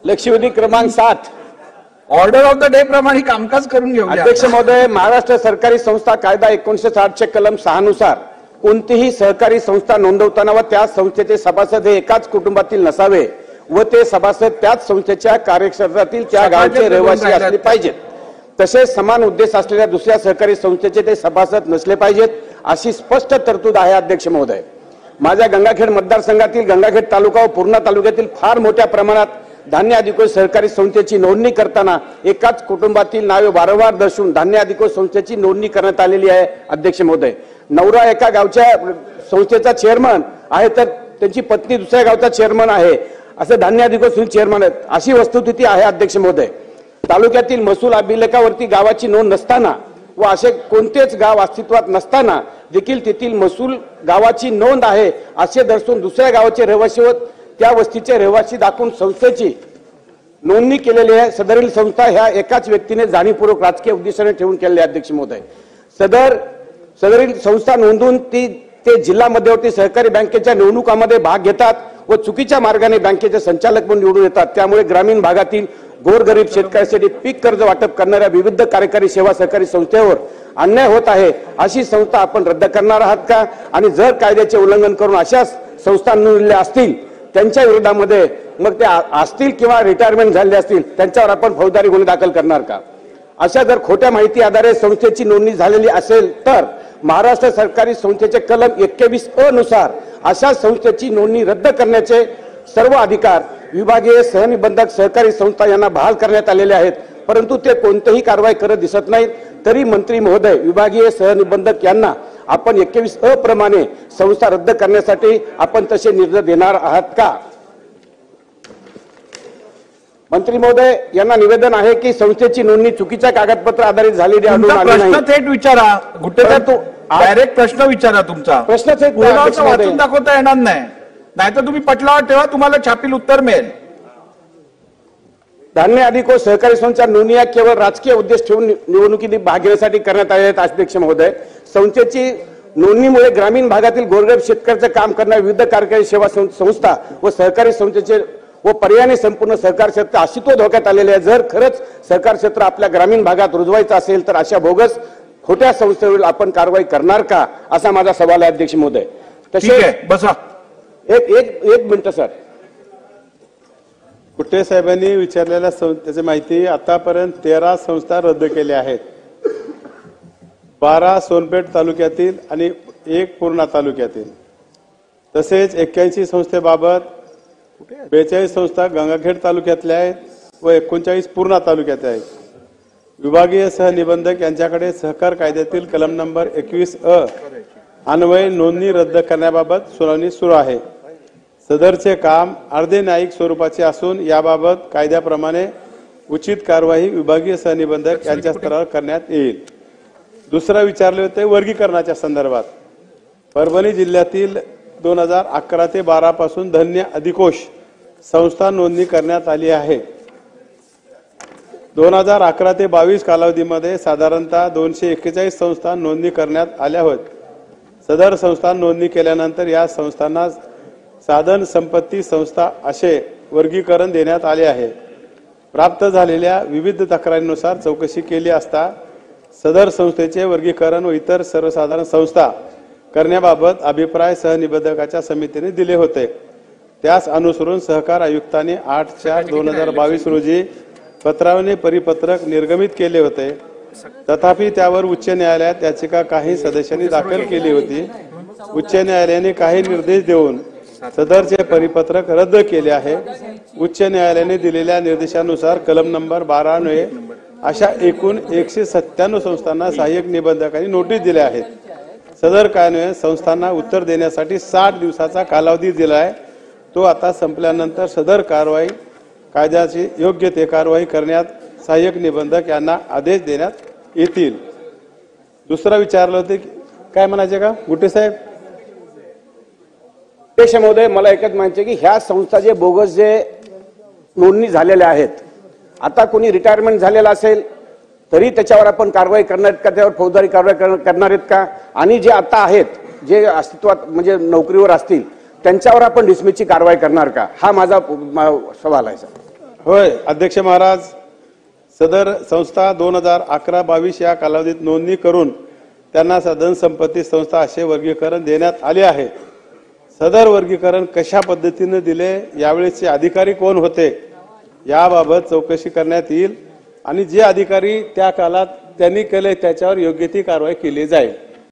लक्षवेधी क्रमांक 7 order of the day प्रमाणे कामकाज करून घेऊया। अध्यक्ष महोदय, महाराष्ट्र सरकारी संस्था कायदा 1960 चे कलम 6 नुसार कोणतीही सहकारी संस्था नोंदवताना व त्या संस्थेचे सभासद हे एकाच कुटुंबातील नसावे व ते सभासद त्याच संस्थेच्या कार्यक्षेत्रातील त्या गावचे रहिवासी असले पाहिजेत। तसेच समान उद्देश असलेल्या दुसऱ्या सहकारी संस्थेचे ते सभासद नसले पाहिजेत अशी स्पष्ट तरतूद आहे। अध्यक्ष महोदय, माझ्या गंगाखेड मतदारसंघातील गंगाखेड तालुका व पूर्णा तालुक्यातील फार मोठ्या प्रमाणात धान्य अधिकोष सहकारी संस्थेची नोंदणी करताना एकाच कुटुंबातील नावे वारंवार दर्शवून धान्य अधिकोष संस्थेची नोंदणी करण्यात आलेली आहे। अध्यक्ष महोदय, नवरा एका गावच्या संस्थेचा चेअरमन आहे तर त्यांची पत्नी दुसऱ्या गावचा चेअरमन आहे, असे धान्य अधिकोष चेअरमन आहेत, अशी वस्तुस्थिती आहे। अध्यक्ष महोदय, तालुक्यातील महसूल अभिलेखावरती गावाची नोंद नसताना व असे कोणतेच गाव अस्तित्वात नसताना देखील तेथील महसूल गावाची नोंद आहे असे दर्शवून दुसऱ्या गावाचे रहिवासी व त्या वस्तीचे रहिवासी दाखवून संस्थेची नोंदणी केलेली आहे। सदरील संस्था ह्या एकाच व्यक्तीने जाणीवपूर्वक राजकीय उद्देशाने ठेवून केलेली आहे। अध्यक्ष महोदय, सदरील संस्था नोंदवून ते जिल्हा मध्यवर्ती सहकारी बँकेच्या निवडणुकांमध्ये भाग घेतात व चुकीच्या मार्गाने बँकेचे संचालक म्हणून निवडून येतात। त्यामुळे ग्रामीण भागातील गोरगरीब शेतकऱ्यांसाठी पीक कर्ज वाटप करणाऱ्या विविध कार्यकारी सेवा सहकारी संस्थेवर अन्याय होत आहे। अशी संस्था आपण रद्द करणार आहात का? आणि जर कायद्याचे उल्लंघन करून अशा संस्था नोंदवल्या असतील त्यांच्या विरोधामध्ये मग ते असतील किंवा रिटायरमेंट झाले असतील त्यांच्यावर आपण फौजदारी गुन्हे दाखल करणार का? अशा जर खोट्या माहिती आधारे संस्थेची नोंदणी झालेली असेल तर महाराष्ट्र सरकारी संस्थेचे कलम 21A नुसार अशा संस्थेची नोंदणी रद्द करण्याचे सर्व अधिकार विभागीय सहनिबंधक सहकारी संस्था यांना बहाल करण्यात आलेले आहेत, परंतु ते कोणतीही कारवाई करत दिसत नाहीत। तरी मंत्री महोदय, विभागीय सहनिबंधक यांना आपण 21A प्रमाणे संस्था रद्द करण्यासाठी आपण तसे निर्देश देणार आहात का? मंत्री महोदय, यांना निवेदन आहे की संस्थेची नोंदणी चुकीच्या कागदपत्र आधारित झालेली आढळून आली नाही। प्रश्न थेट विचारा गुट्टेदार, तो डायरेक्ट प्रश्न विचारा तुमचा। प्रश्न थेट वाचून दाखवता येणार नाही, नाहीतर तुम्ही पटलावर ठेवा, तुम्हाला छापील उत्तर मिळेल। धान्य अधिकोष सहकारी संस्थेच्या नोंदणी केवळ राजकीय उद्देश ठेवून निवडणुकीत भाग घेण्यासाठी करण्यात आले आहेत। अध्यक्ष महोदय, संस्थेची नोंदणीमुळे ग्रामीण भागातील गोरगरीब शेतकऱ्याचे काम करणाऱ्या विविध कार्यकारी सेवा संस्था व सहकारी संस्थेचे व पर्यायाने संपूर्ण सहकार क्षेत्र अस्तित्व धोक्यात आलेले आहे। जर खरंच सहकार क्षेत्र आपल्या ग्रामीण भागात रुजवायचं असेल तर अशा बोगस खोट्या संस्थेवर आपण कारवाई करणार का, असा माझा सवाल आहे। अध्यक्ष महोदय, तसे बसा एक मिनिट सर। कुट्टे साहेबांनी विचारलेल्या त्याची माहिती आतापर्यंत 13 संस्था रद्द केल्या आहेत, 12 सोनपेठ तालुक्यातील आणि 1 पूर्णा तालुक्यातील। तसेच 81 संस्थेबाबत 42 संस्था गंगाखेड तालुक्यातल्या आहेत व 39 पूर्णा तालुक्यात आहेत। विभागीय सहनिबंधक यांच्याकडे सहकार कायद्यातील कलम नंबर 21A अन्वये नोंदणी रद्द करण्याबाबत सुनावणी सुरू आहे। सदरचे काम अर्धे न्यायिक स्वरूपाचे असून याबाबत कायद्याप्रमाणे उचित कारवाई विभागीय सहनिबंधक यांच्या स्तरावर करण्यात येईल। दुसरा विचारले होते वर्गीकरणाच्या संदर्भात। परभणी जिल्ह्यातील 2011 ते 12 पासून धान्य अधिकोष संस्था नोंदणी करण्यात आली आहे। 2011 ते 22 कालावधीमध्ये साधारणतः 241 संस्था नोंदणी करण्यात आल्या होत। सदर संस्था नोंदणी केल्यानंतर या संस्थांना साधन संपत्ती संस्था असे वर्गीकरण देण्यात आले आहे। प्राप्त झालेल्या विविध तक्रारीनुसार चौकशी केली असता सदर संस्थेचे वर्गीकरण व इतर सर्वसाधारण संस्था करण्याबाबत अभिप्राय सहनिबंधकाच्या समितीने दिले होते। त्यास अनुसरून सहकार आयुक्तांनी 8/4/2022 रोजी पत्राने परिपत्रक निर्गमित केले होते। तथापि त्यावर उच्च न्यायालयात याचिका काही सदस्यांनी दाखल केली होती। उच्च न्यायालयाने काही निर्देश देऊन सदरचे परिपत्रक रद्द केले आहे। उच्च न्यायालयाने दिलेल्या निर्देशानुसार कलम नंबर 12 अन्वये अशा एकूण 197 संस्थांना सहाय्यक निबंधकांनी नोटीस दिल्या आहेत। सदर कायद्यान्वये संस्थांना उत्तर देण्यासाठी 60 दिवसाचा कालावधी दिला आहे। तो आता संपल्यानंतर सदर कारवाई कायद्याची योग्य ते कारवाई करण्यात सहाय्यक निबंधक यांना आदेश देण्यात येतील। दुसरा विचारलं होते काय म्हणायचे का गुट्टे साहेब? अध्यक्ष महोदय, मला एकच म्हणायचे की ह्या संस्था जे बोगस जे नोंदणी झालेल्या आहेत, आता कोणी रिटायरमेंट झालेला असेल तरी त्याच्यावर आपण कारवाई करणार का, त्यावर फौजदारी कारवाई करणार आहेत का? आणि जे आता आहेत जे अस्तित्वात म्हणजे नोकरीवर असतील त्यांच्यावर आपण डिसमिसची कारवाई करणार का, हा माझा सवाल आहे सर। होय अध्यक्ष महाराज, सदर संस्था 2011-22 या कालावधीत नोंदणी करून त्यांना साधन संपत्ती संस्था असे वर्गीकरण देण्यात आले आहे। सदर वर्गीकरण कशा पद्धतीने दिले, यावेळेचे अधिकारी कोण होते याबाबत चौकशी करण्यात येईल आणि जे अधिकारी त्या काळात त्यांनी केले त्याच्यावर योग्य ती कारवाई केली जाईल।